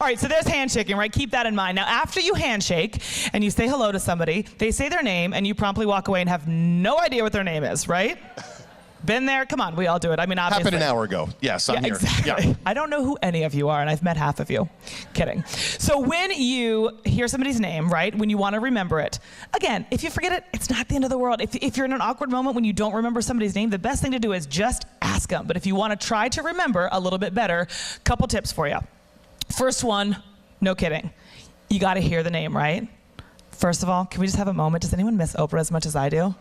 All right, so there's handshaking, right? Keep that in mind. Now, after you handshake and you say hello to somebody, they say their name, and you promptly walk away and have no idea what their name is, right? Been there? Come on, we all do it. I mean, obviously. Happened an hour ago. Yes, I'm here. Exactly. Yeah. I don't know who any of you are, and I've met half of you. Kidding. So when you hear somebody's name, right, when you want to remember it, again, if you forget it, it's not the end of the world. If you're in an awkward moment when you don't remember somebody's name, the best thing to do is just ask them. But if you want to try to remember a little bit better, couple tips for you. First one, no kidding. You got to hear the name, right? First of all, can we just have a moment? Does anyone miss Oprah as much as I do?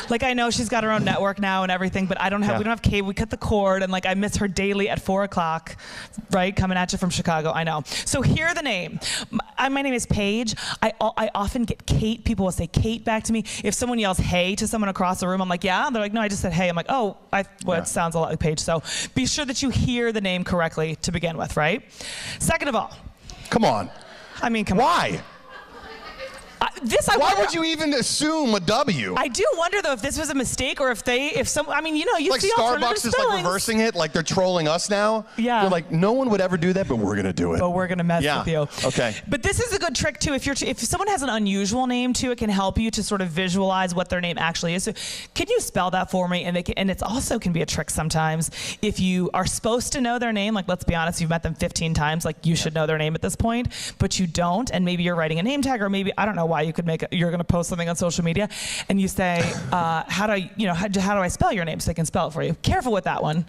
Like, I know she's got her own network now and everything, but we don't have cable. We cut the cord, and like, I miss her daily at 4 o'clock, right? Coming at you from Chicago, I know. So hear the name. My name is Paige. I often get Kate. People will say Kate back to me. If someone yells hey to someone across the room, I'm like, yeah? They're like, no, I just said hey. I'm like, oh, it sounds a lot like Paige. So be sure that you hear the name correctly to begin with, right? Second of all. Come on. I mean, come on. Why? Why would you even assume a W? I do wonder though if this was a mistake or I mean, you know, you like see Starbucks is like reversing it, like they're trolling us now. Yeah. They're like, no one would ever do that, but we're gonna do it. But we're gonna mess with you. Okay. But this is a good trick too. If someone has an unusual name too, it can help you to sort of visualize what their name actually is. So can you spell that for me? And it's also can be a trick sometimes if you are supposed to know their name. Like, let's be honest, you've met them 15 times. Like, you should know their name at this point, but you don't. And maybe you're writing a name tag, or maybe I don't know why you could you're going to post something on social media and you say, how do I spell your name so they can spell it for you? Careful with that one.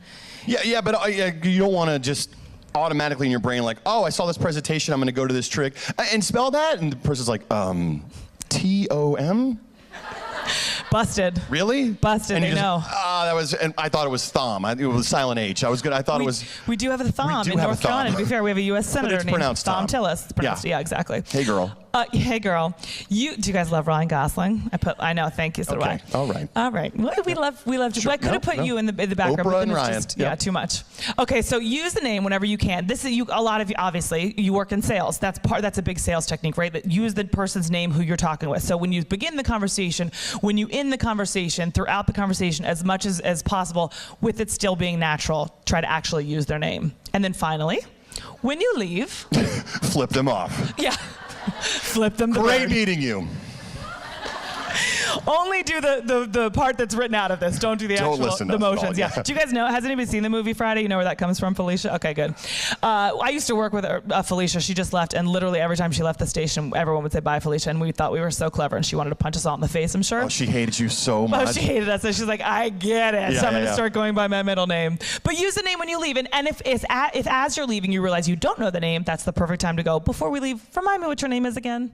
Yeah, but you don't want to just automatically in your brain like, oh, I saw this presentation, I'm going to go to this trick and spell that, and the person's like, T-O-M? Busted. Really? Busted. And I know. And I thought it was thumb. It was silent H. I thought it was. We do have a thumb in North Carolina. To be fair, we have a U.S. senator named Thom Tillis. It's pronounced, yeah, exactly. Hey, girl. Hey, girl. Do you guys love Ryan Gosling? I know. Thank you. So do I. All right. All right. Well, we love you. Sure. I could have put you in the background. Oprah and Ryan. Yeah, too much. Okay, so use the name whenever you can. This is a lot of you. Obviously, you work in sales. That's a big sales technique, right? That use the person's name who you're talking with. So when you begin the conversation, when you end the conversation, throughout the conversation, as much as possible, with it still being natural, try to actually use their name. And then finally, when you leave, flip them off. Yeah. Flip them. Great meeting you. Only do the part that's written out of this. Don't do the motions. Yeah. Do you guys know? Has anybody seen the movie Friday? You know where that comes from, Felicia? Okay, good. I used to work with Felicia. She just left, and literally every time she left the station, everyone would say bye, Felicia, and we thought we were so clever, and she wanted to punch us all in the face, I'm sure. Oh, she hated you so much. Oh, she hated us. So she's like, I get it. So I'm going to start going by my middle name. But use the name when you leave, and if as you're leaving you realize you don't know the name, that's the perfect time to go. Before we leave, remind me what your name is again.